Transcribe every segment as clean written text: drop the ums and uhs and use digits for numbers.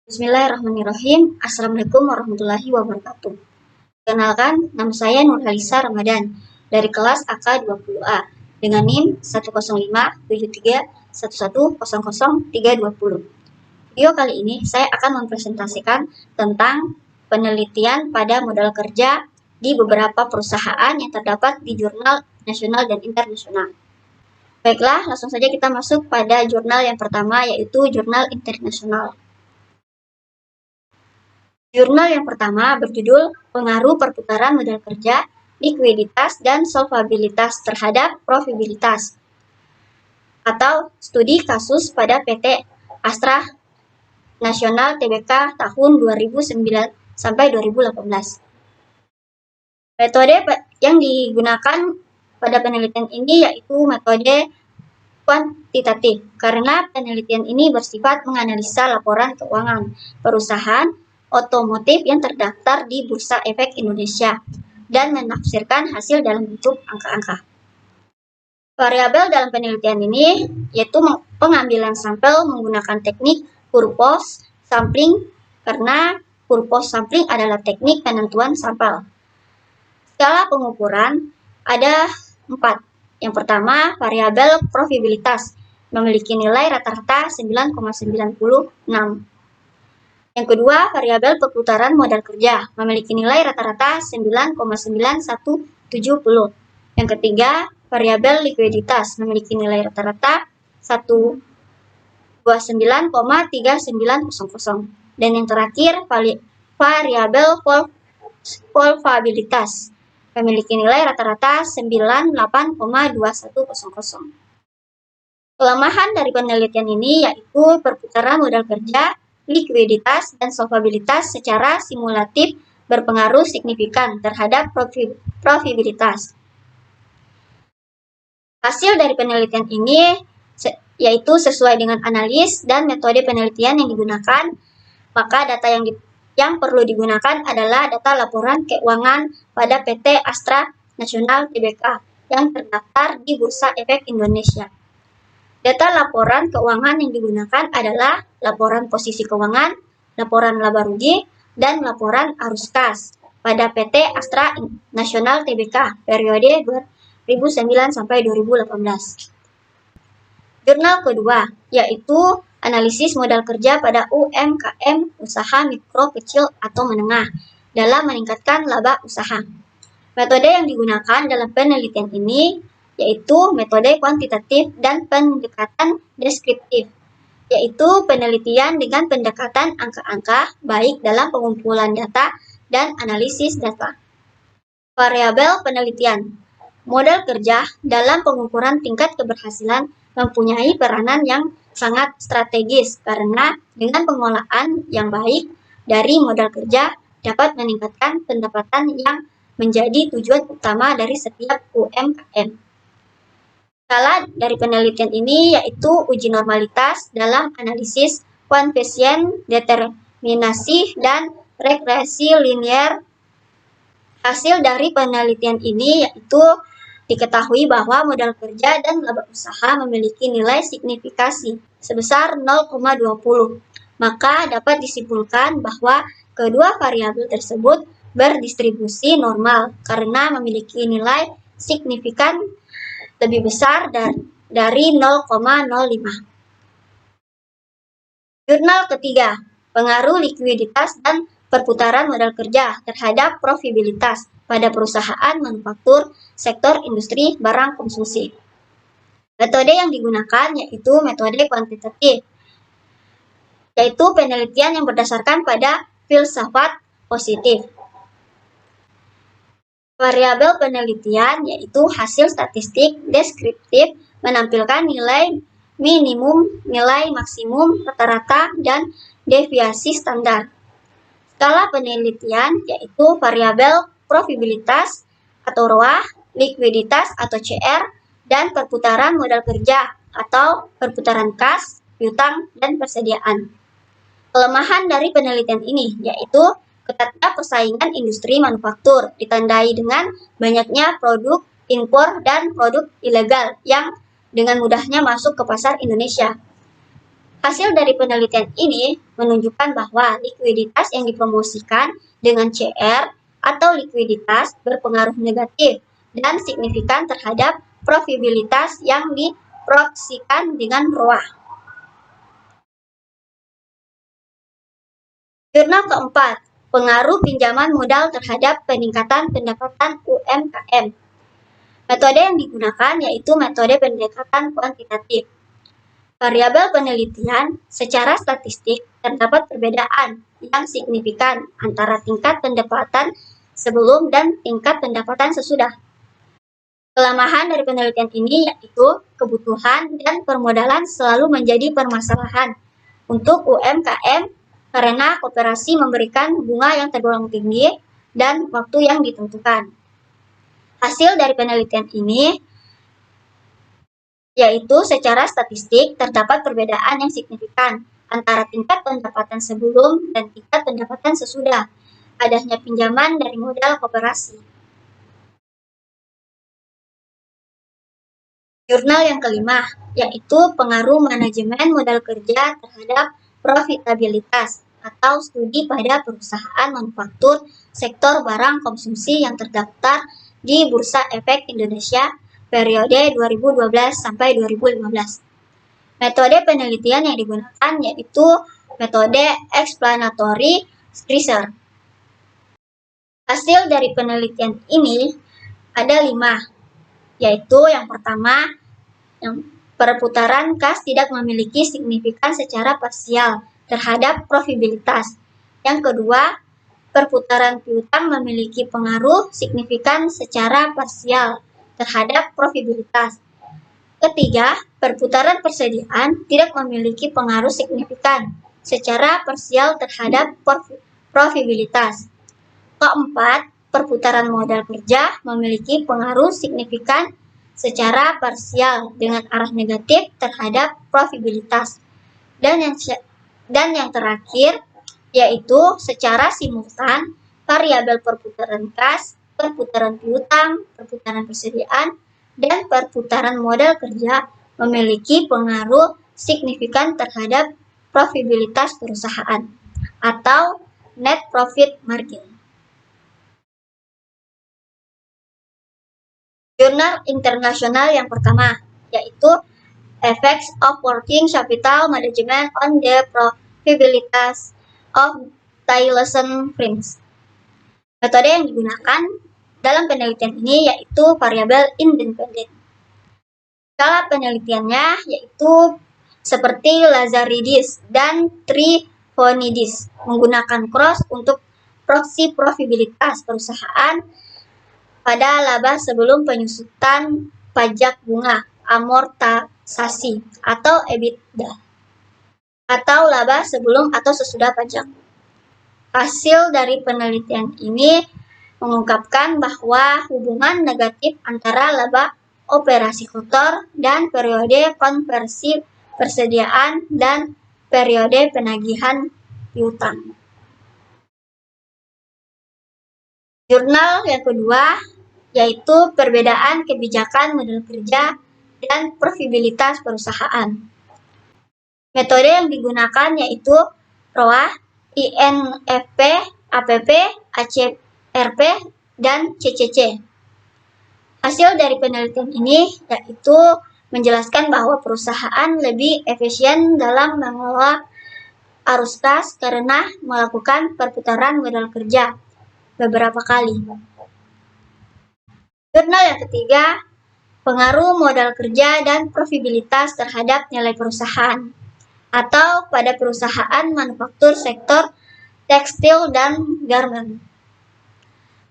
Bismillahirrahmanirrahim. Assalamualaikum warahmatullahi wabarakatuh. Kenalkan, nama saya Nurhalisa Ramadan dari kelas AK20A dengan NIM 1057311100320. Video kali ini saya akan mempresentasikan tentang penelitian pada modal kerja di beberapa perusahaan yang terdapat di jurnal nasional dan internasional. Baiklah, langsung saja kita masuk pada jurnal yang pertama, yaitu jurnal internasional. Jurnal yang pertama berjudul Pengaruh Perputaran Modal Kerja, Likuiditas, dan Solvabilitas terhadap Profitabilitas, atau Studi Kasus pada PT Astra Nasional Tbk tahun 2009 sampai 2018. Metode yang digunakan pada penelitian ini yaitu metode kuantitatif, karena penelitian ini bersifat menganalisa laporan keuangan perusahaan otomotif yang terdaftar di Bursa Efek Indonesia dan menafsirkan hasil dalam bentuk angka-angka. Variabel dalam penelitian ini yaitu pengambilan sampel menggunakan teknik purpose sampling, karena purpose sampling adalah teknik penentuan sampel. Skala pengukuran ada 4. Yang pertama, variabel profitabilitas memiliki nilai rata-rata 9,96. Yang kedua, variabel perputaran modal kerja memiliki nilai rata-rata 9,9170. Yang ketiga, variabel likuiditas memiliki nilai rata-rata 129,3900. Dan yang terakhir, variabel solvabilitas memiliki nilai rata-rata 98,2100. Kelemahan dari penelitian ini yaitu perputaran modal kerja, likuiditas, dan solvabilitas secara simulatif berpengaruh signifikan terhadap profitabilitas. Hasil dari penelitian ini yaitu sesuai dengan analis dan metode penelitian yang digunakan, maka data yang perlu digunakan adalah data laporan keuangan pada PT Astra Nasional Tbk yang terdaftar di Bursa Efek Indonesia. Data laporan keuangan yang digunakan adalah laporan posisi keuangan, laporan laba rugi, dan laporan arus kas pada PT Astra Nasional Tbk periode 2009 sampai 2018. Jurnal kedua yaitu analisis modal kerja pada UMKM usaha mikro, kecil, atau menengah dalam meningkatkan laba usaha. Metode yang digunakan dalam penelitian ini yaitu metode kuantitatif dan pendekatan deskriptif, yaitu penelitian dengan pendekatan angka-angka baik dalam pengumpulan data dan analisis data. Variabel penelitian modal kerja dalam pengukuran tingkat keberhasilan mempunyai peranan yang sangat strategis, karena dengan pengolahan yang baik dari modal kerja dapat meningkatkan pendapatan yang menjadi tujuan utama dari setiap UMKM. Skala dari penelitian ini yaitu uji normalitas dalam analisis koefisien determinasi dan regresi linear. Hasil dari penelitian ini yaitu diketahui bahwa modal kerja dan laba usaha memiliki nilai signifikasi sebesar 0,20. Maka dapat disimpulkan bahwa kedua variabel tersebut berdistribusi normal karena memiliki nilai signifikan lebih besar dari 0,05. Jurnal ketiga, pengaruh likuiditas dan perputaran modal kerja terhadap profitabilitas pada perusahaan manufaktur sektor industri barang konsumsi. Metode yang digunakan yaitu metode kuantitatif, yaitu penelitian yang berdasarkan pada filsafat positif. Variabel penelitian yaitu hasil statistik deskriptif menampilkan nilai minimum, nilai maksimum, rata-rata, dan deviasi standar. Skala penelitian yaitu variabel profitabilitas atau ROA, likuiditas atau CR, dan perputaran modal kerja atau perputaran kas, piutang, dan persediaan. Kelemahan dari penelitian ini yaitu ketatnya persaingan industri manufaktur ditandai dengan banyaknya produk impor dan produk ilegal yang dengan mudahnya masuk ke pasar Indonesia. Hasil dari penelitian ini menunjukkan bahwa likuiditas yang dipromosikan dengan CR atau likuiditas berpengaruh negatif dan signifikan terhadap profitabilitas yang diproyeksikan dengan ROA. Jurnal keempat, pengaruh pinjaman modal terhadap peningkatan pendapatan UMKM. Metode yang digunakan yaitu metode pendekatan kuantitatif. Variabel penelitian secara statistik terdapat perbedaan yang signifikan antara tingkat pendapatan sebelum dan tingkat pendapatan sesudah. Kelemahan dari penelitian ini yaitu kebutuhan dan permodalan selalu menjadi permasalahan untuk UMKM karena koperasi memberikan bunga yang tergolong tinggi dan waktu yang ditentukan. Hasil dari penelitian ini yaitu secara statistik terdapat perbedaan yang signifikan antara tingkat pendapatan sebelum dan tingkat pendapatan sesudah adanya pinjaman dari modal koperasi. Jurnal yang kelima, yaitu pengaruh manajemen modal kerja terhadap profitabilitas atau studi pada perusahaan manufaktur sektor barang konsumsi yang terdaftar di Bursa Efek Indonesia periode 2012 sampai 2015. Metode penelitian yang digunakan yaitu metode explanatory research. Hasil dari penelitian ini ada 5, yaitu yang pertama, perputaran kas tidak memiliki signifikan secara parsial terhadap profitabilitas. Yang kedua, perputaran piutang memiliki pengaruh signifikan secara parsial terhadap profitabilitas. Ketiga, perputaran persediaan tidak memiliki pengaruh signifikan secara parsial terhadap profitabilitas. Keempat, perputaran modal kerja memiliki pengaruh signifikan secara parsial dengan arah negatif terhadap profitabilitas. Dan yang terakhir yaitu secara simultan variabel perputaran kas, perputaran piutang, perputaran persediaan, dan perputaran modal kerja memiliki pengaruh signifikan terhadap profitabilitas perusahaan atau net profit margin. Jurnal internasional yang pertama yaitu Effects of Working Capital Management on the Profitability of Tylosin Firms. Metode yang digunakan dalam penelitian ini yaitu variabel independen. Skala penelitiannya yaitu seperti Lazaridis dan Trifonidis menggunakan cross untuk proksi profitabilitas perusahaan pada laba sebelum penyusutan pajak bunga amortisasi atau EBITDA atau laba sebelum atau sesudah pajak. Hasil dari penelitian ini mengungkapkan bahwa hubungan negatif antara laba operasi kotor dan periode konversi persediaan dan periode penagihan piutang. Jurnal yang kedua yaitu perbedaan kebijakan modal kerja dan profitabilitas perusahaan. Metode yang digunakan yaitu ROA, INFP, APP, ACRP, dan CCC. Hasil dari penelitian ini yaitu menjelaskan bahwa perusahaan lebih efisien dalam mengelola arus kas karena melakukan perputaran modal kerja beberapa kali. Jurnal yang ketiga, pengaruh modal kerja dan profitabilitas terhadap nilai perusahaan atau pada perusahaan manufaktur sektor tekstil dan garment.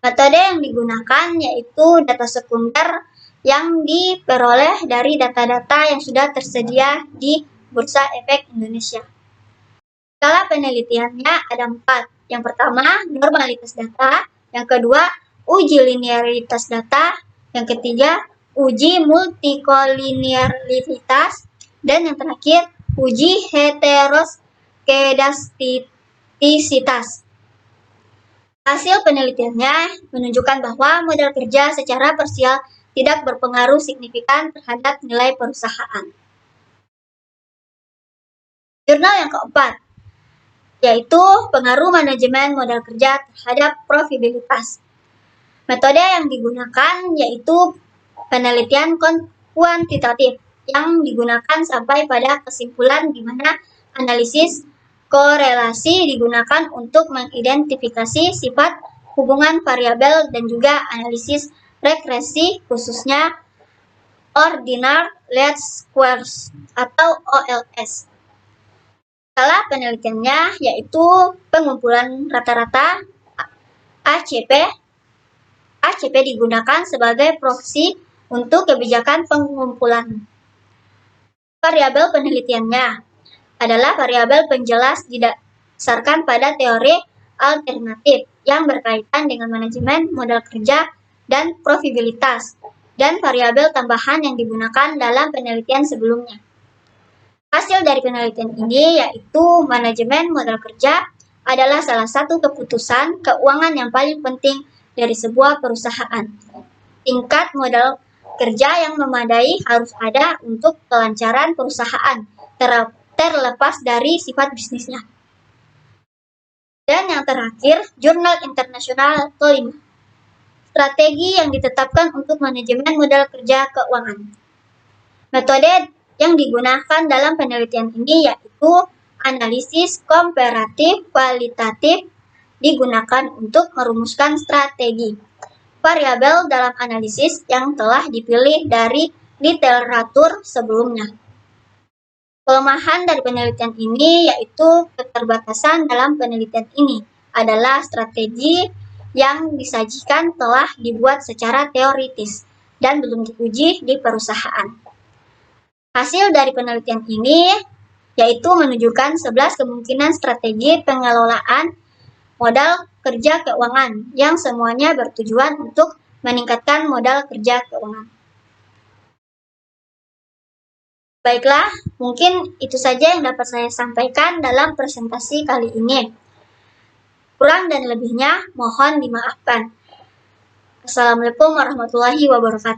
Metode yang digunakan yaitu data sekunder yang diperoleh dari data-data yang sudah tersedia di Bursa Efek Indonesia. Skala penelitiannya ada 4. Yang pertama, normalitas data. Yang kedua, uji linearitas data. Yang ketiga, uji multikolinearitas. Dan yang terakhir, uji heteroskedastisitas. Hasil penelitiannya menunjukkan bahwa modal kerja secara parsial tidak berpengaruh signifikan terhadap nilai perusahaan. Jurnal yang keempat, yaitu pengaruh manajemen modal kerja terhadap profitabilitas. Metode yang digunakan yaitu penelitian kuantitatif yang digunakan sampai pada kesimpulan di mana analisis korelasi digunakan untuk mengidentifikasi sifat hubungan variabel dan juga analisis regresi khususnya ordinal least squares atau OLS. Skala penelitiannya yaitu pengumpulan rata-rata ACP. ACP digunakan sebagai proksi untuk kebijakan pengumpulan. Variabel penelitiannya adalah variabel penjelas didasarkan pada teori alternatif yang berkaitan dengan manajemen modal kerja dan profitabilitas, dan variabel tambahan yang digunakan dalam penelitian sebelumnya. Hasil dari penelitian ini yaitu manajemen modal kerja adalah salah satu keputusan keuangan yang paling penting dari sebuah perusahaan. Tingkat modal kerja yang memadai harus ada untuk kelancaran perusahaan, terlepas dari sifat bisnisnya. Dan yang terakhir, jurnal internasional kelima. Strategi yang ditetapkan untuk manajemen modal kerja keuangan. Metode yang digunakan dalam penelitian ini yaitu analisis komparatif kualitatif digunakan untuk merumuskan strategi. Variabel dalam analisis yang telah dipilih dari literatur sebelumnya. Kelemahan dari penelitian ini yaitu keterbatasan dalam penelitian ini adalah strategi yang disajikan telah dibuat secara teoritis dan belum diuji di perusahaan. Hasil dari penelitian ini yaitu menunjukkan 11 kemungkinan strategi pengelolaan modal kerja keuangan yang semuanya bertujuan untuk meningkatkan modal kerja keuangan. Baiklah, mungkin itu saja yang dapat saya sampaikan dalam presentasi kali ini. Kurang dan lebihnya mohon dimaafkan. Assalamualaikum warahmatullahi wabarakatuh.